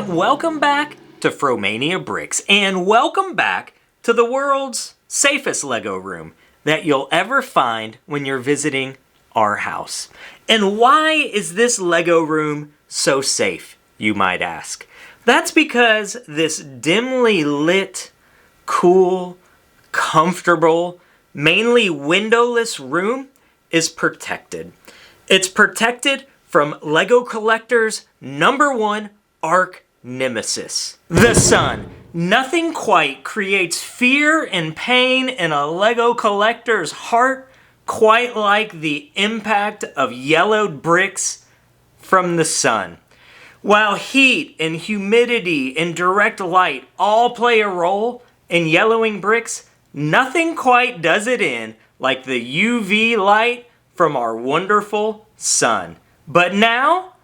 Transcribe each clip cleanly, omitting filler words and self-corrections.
welcome back to Fromania Bricks, and welcome back to the world's safest Lego room that you'll ever find when you're visiting our house. And why is this Lego room so safe, you might ask? That's because this dimly lit, cool, comfortable, mainly windowless room is protected. It's protected from Lego collectors' #1 arch nemesis, the sun. Nothing quite creates fear and pain in a Lego collector's heart quite like the impact of yellowed bricks from the sun. While heat and humidity and direct light all play a role in yellowing bricks, nothing quite does it in like the UV light from our wonderful sun. But now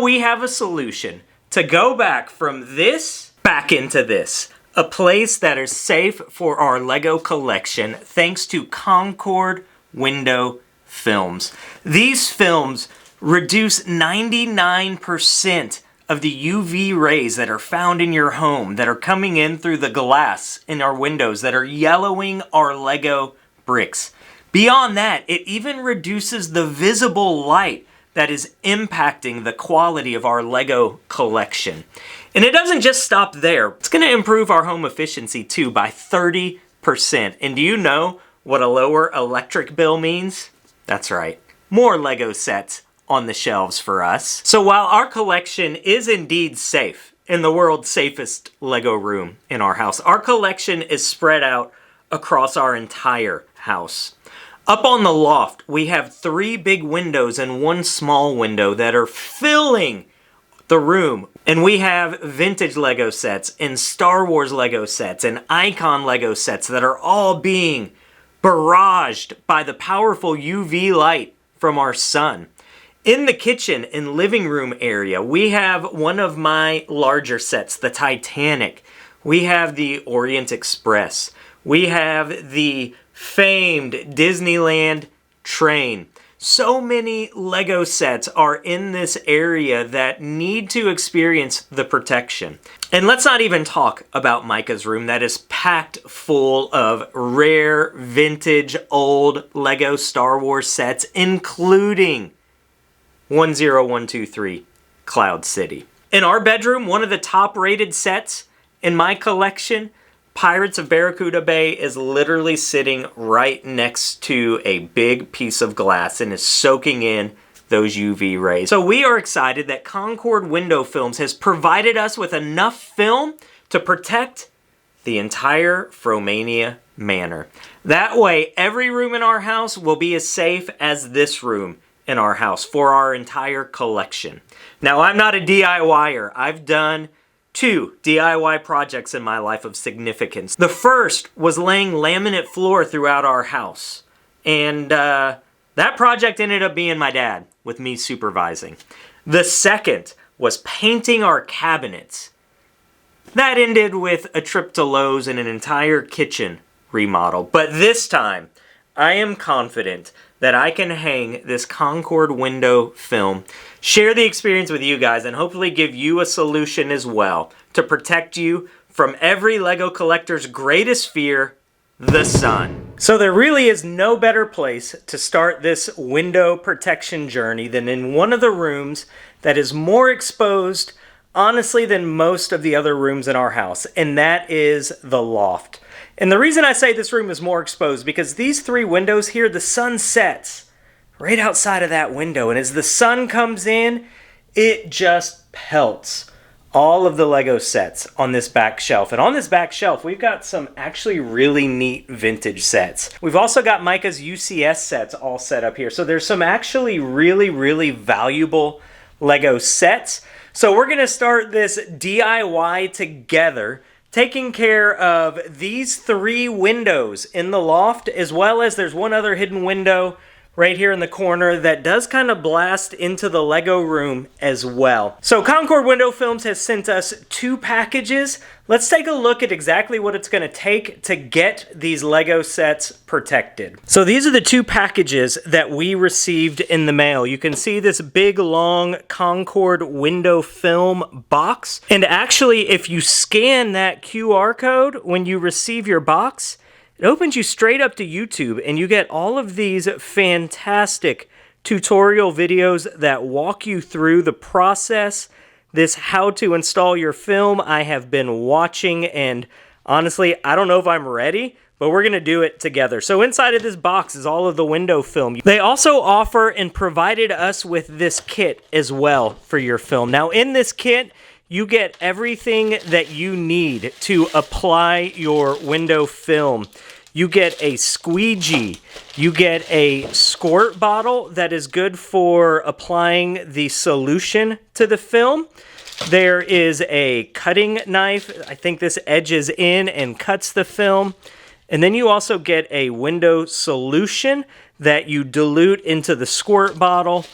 we have a solution to go back from this back into this. A place that is safe for our Lego collection thanks to Concord Window Films. These films reduce 99% of the UV rays that are found in your home that are coming in through the glass in our windows that are yellowing our Lego bricks. Beyond that, it even reduces the visible light that is impacting the quality of our Lego collection. And it doesn't just stop there. It's going to improve our home efficiency too by 30%. And do you know what a lower electric bill means? That's right, more Lego sets on the shelves for us. So while our collection is indeed safe, in the world's safest Lego room in our house, our collection is spread out across our entire house. Up on the loft, we have 3 big windows and 1 small window that are filling the room. And we have vintage Lego sets and Star Wars Lego sets and icon Lego sets that are all being barraged by the powerful UV light from our sun. In the kitchen and living room area, we have one of my larger sets, the Titanic. We have the Orient Express. We have the famed Disneyland train. So many Lego sets are in this area that need to experience the protection. And let's not even talk about Micah's room that is packed full of rare, vintage, old Lego Star Wars sets, including 10123 Cloud City. In our bedroom, one of the top rated sets in my collection, Pirates of Barracuda Bay, is literally sitting right next to a big piece of glass and is soaking in those UV rays. So we are excited that Concord Window Films has provided us with enough film to protect the entire Fromania Manor. That way, every room in our house will be as safe as this room in our house for our entire collection. Now, I'm not a DIYer. I've done 2 DIY projects in my life of significance. The first was laying laminate floor throughout our house. And that project ended up being my dad, with me supervising. The second was painting our cabinets. That ended with a trip to Lowe's and an entire kitchen remodel. But this time, I am confident that I can hang this Concord window film, share the experience with you guys, and hopefully give you a solution as well to protect you from every Lego collector's greatest fear, the sun. So there really is no better place to start this window protection journey than in one of the rooms that is more exposed, honestly, than most of the other rooms in our house, and that is the loft. And the reason I say this room is more exposed because these 3 windows here, the sun sets right outside of that window. And as the sun comes in, it just pelts all of the Lego sets on this back shelf. And on this back shelf, we've got some actually really neat vintage sets. We've also got Micah's UCS sets all set up here. So there's some actually really, really valuable Lego sets. So we're going to start this DIY together, taking care of these 3 windows in the loft, as well as there's one other hidden window right here in the corner that does kind of blast into the Lego room as well. So Concord Window Films has sent us 2 packages. Let's take a look at exactly what it's going to take to get these Lego sets protected. So these are the 2 packages that we received in the mail. You can see this big long Concord Window Film box. And actually, if you scan that QR code when you receive your box, it opens you straight up to YouTube, and you get all of these fantastic tutorial videos that walk you through the process, this how to install your film. I have been watching, and honestly, I don't know if I'm ready, but we're going to do it together. So inside of this box is all of the window film. They also offer and provided us with this kit as well for your film. Now in this kit, you get everything that you need to apply your window film. You get a squeegee. You get a squirt bottle that is good for applying the solution to the film. There is a cutting knife. I think this edges in and cuts the film. And then you also get a window solution that you dilute into the squirt bottle,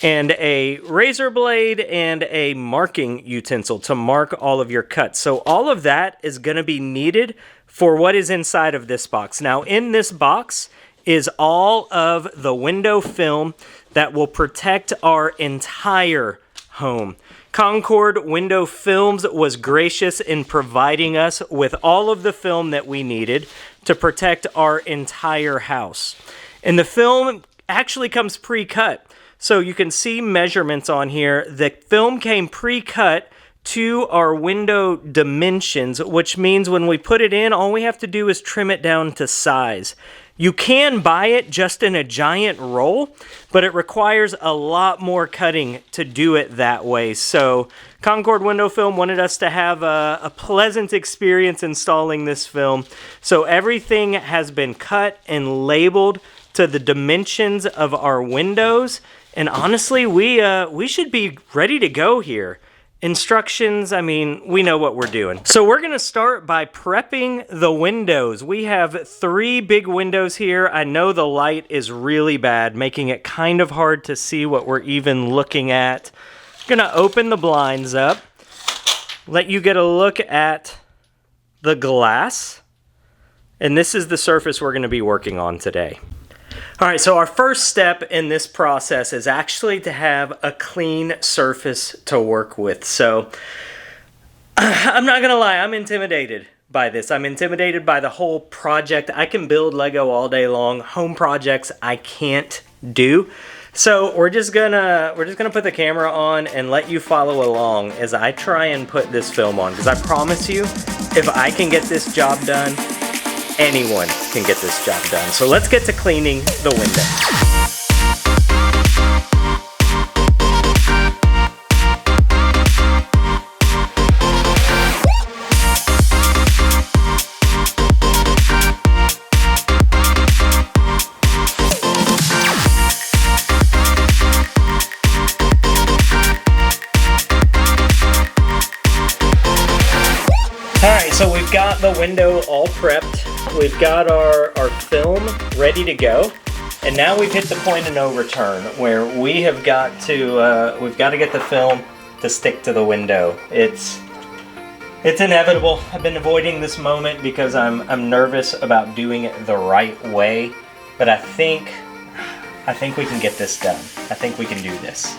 and a razor blade and a marking utensil to mark all of your cuts. So all of that is going to be needed for what is inside of this box. Now in this box is all of the window film that will protect our entire home. Concord Window Films was gracious in providing us with all of the film that we needed to protect our entire house. And the film actually comes pre-cut. So you can see measurements on here. The film came pre-cut to our window dimensions, which means when we put it in, all we have to do is trim it down to size. You can buy it just in a giant roll, but it requires a lot more cutting to do it that way. So Concord Window Film wanted us to have a pleasant experience installing this film. So everything has been cut and labeled to the dimensions of our windows. And honestly, we should be ready to go here. Instructions, I mean, we know what we're doing. So we're going to start by prepping the windows. We have 3 big windows here. I know the light is really bad, making it kind of hard to see what we're even looking at. I'm going to open the blinds up, let you get a look at the glass. And this is the surface we're going to be working on today. All right, so our first step in this process is actually to have a clean surface to work with. So I'm not gonna lie, I'm intimidated by this. I'm intimidated by the whole project. I can build Lego all day long. Home projects I can't do. So we're just gonna put the camera on and let you follow along as I try and put this film on, because I promise you, if I can get this job done, anyone can get this job done. So let's get to cleaning the window. Alright, so we've got the window all prepped. We've got our film ready to go. And now we've hit the point of no return where we have got to get the film to stick to the window. It's inevitable. I've been avoiding this moment because I'm nervous about doing it the right way. But I think we can get this done. I think we can do this.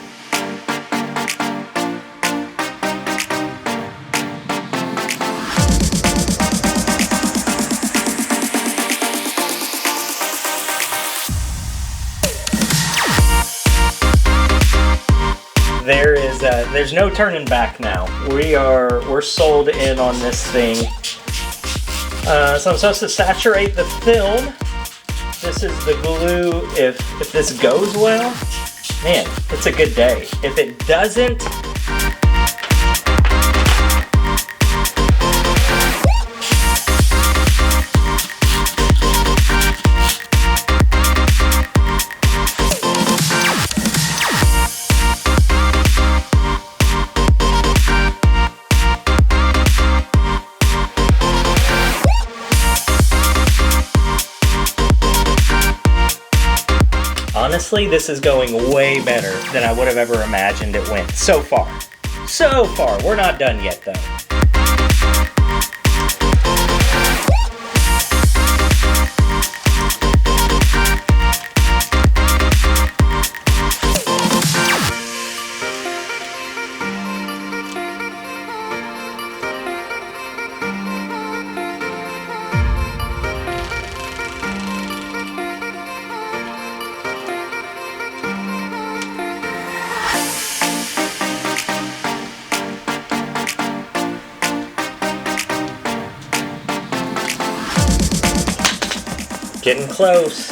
There's no turning back now. We're sold in on this thing. So I'm supposed to saturate the film. This is the glue. If this goes well, man, it's a good day. If it doesn't, honestly, this is going way better than I would have ever imagined it went so far. So far. We're not done yet, though. Getting close.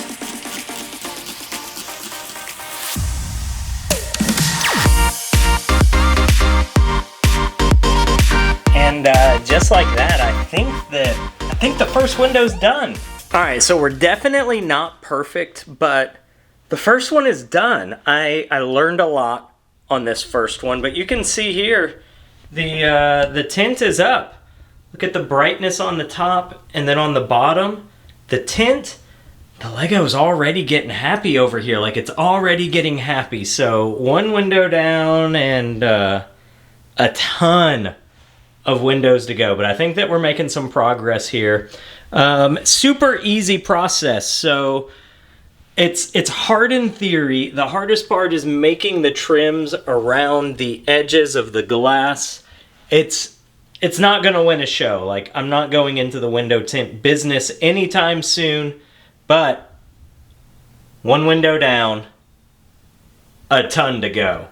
And just like that, I think the first window's done. All right, so we're definitely not perfect, but the first one is done. I learned a lot on this first one, but you can see here the tint is up. Look at the brightness on the top, and then on the bottom, the tint. The Lego's already getting happy over here. Like, it's already getting happy. So, one window down and a ton of windows to go. But I think that we're making some progress here. Super easy process. So, it's hard in theory. The hardest part is making the trims around the edges of the glass. It's not going to win a show. Like, I'm not going into the window tint business anytime soon. But one window down, a ton to go.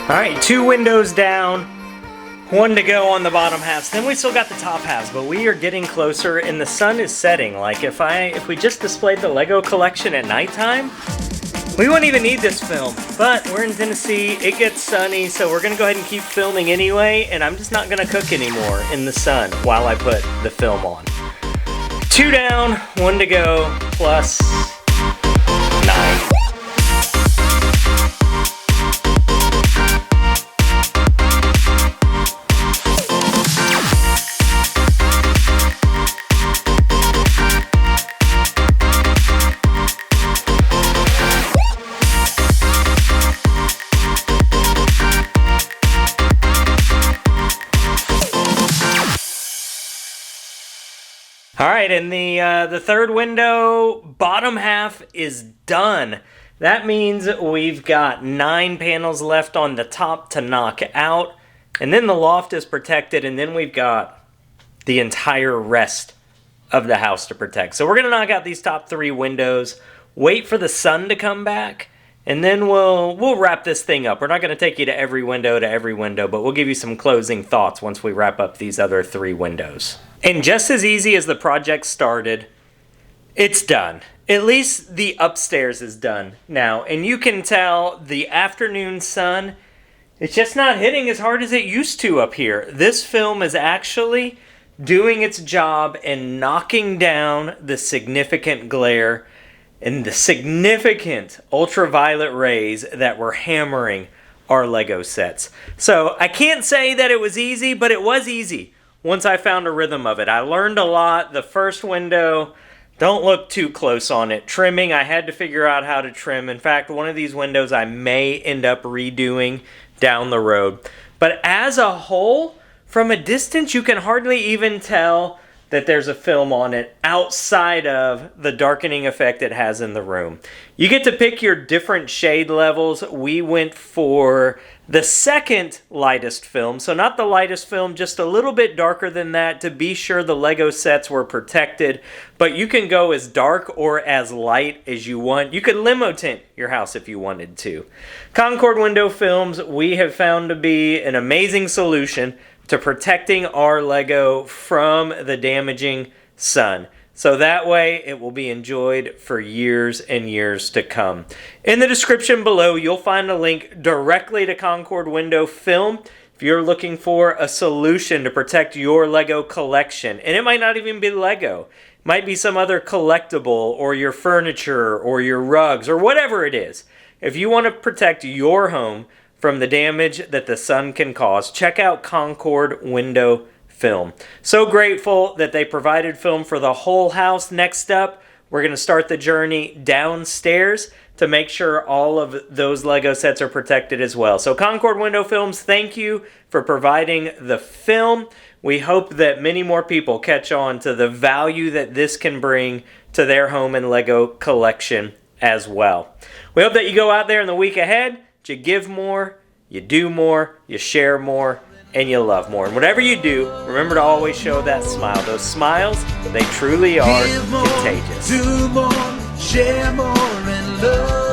All right, 2 windows down, 1 to go on the bottom halves. Then we still got the top halves, but we are getting closer and the sun is setting. Like if we just displayed the Lego collection at nighttime, we wouldn't even need this film. But we're in Tennessee, it gets sunny, so we're gonna go ahead and keep filming anyway, and I'm just not gonna cook anymore in the sun while I put the film on. 2 down, 1 to go, plus 9. All right, and the third window, bottom half is done. That means we've got 9 panels left on the top to knock out, and then the loft is protected, and then we've got the entire rest of the house to protect. So we're gonna knock out these top 3 windows, wait for the sun to come back, and then we'll wrap this thing up. We're not gonna take you to every window, but we'll give you some closing thoughts once we wrap up these other 3 windows. And just as easy as the project started, it's done. At least the upstairs is done now. And you can tell the afternoon sun, it's just not hitting as hard as it used to up here. This film is actually doing its job and knocking down the significant glare and the significant ultraviolet rays that were hammering our Lego sets. So I can't say that it was easy, but it was easy. Once I found a rhythm of it. I learned a lot. The first window, don't look too close on it. Trimming, I had to figure out how to trim. In fact, one of these windows I may end up redoing down the road. But as a whole, from a distance, you can hardly even tell that there's a film on it outside of the darkening effect it has in the room. You get to pick your different shade levels. We went for the second lightest film, so not the lightest film, just a little bit darker than that to be sure the Lego sets were protected. But you can go as dark or as light as you want. You could limo tint your house if you wanted to. Concord Window Films, we have found to be an amazing solution to protecting our Lego from the damaging sun. So that way it will be enjoyed for years and years to come. In the description below, you'll find a link directly to Concord Window Film if you're looking for a solution to protect your Lego collection. And it might not even be Lego. It might be some other collectible or your furniture or your rugs or whatever it is. If you want to protect your home from the damage that the sun can cause, check out Concord Window Film. So grateful that they provided film for the whole house. Next up, we're going to start the journey downstairs to make sure all of those Lego sets are protected as well. So Concord Window Films, thank you for providing the film. We hope that many more people catch on to the value that this can bring to their home and Lego collection as well. We hope that you go out there in the week ahead, you give more, you do more, you share more, and you love more. And whatever you do, remember to always show that smile. Those smiles, they truly are contagious. Do more, share more, and love.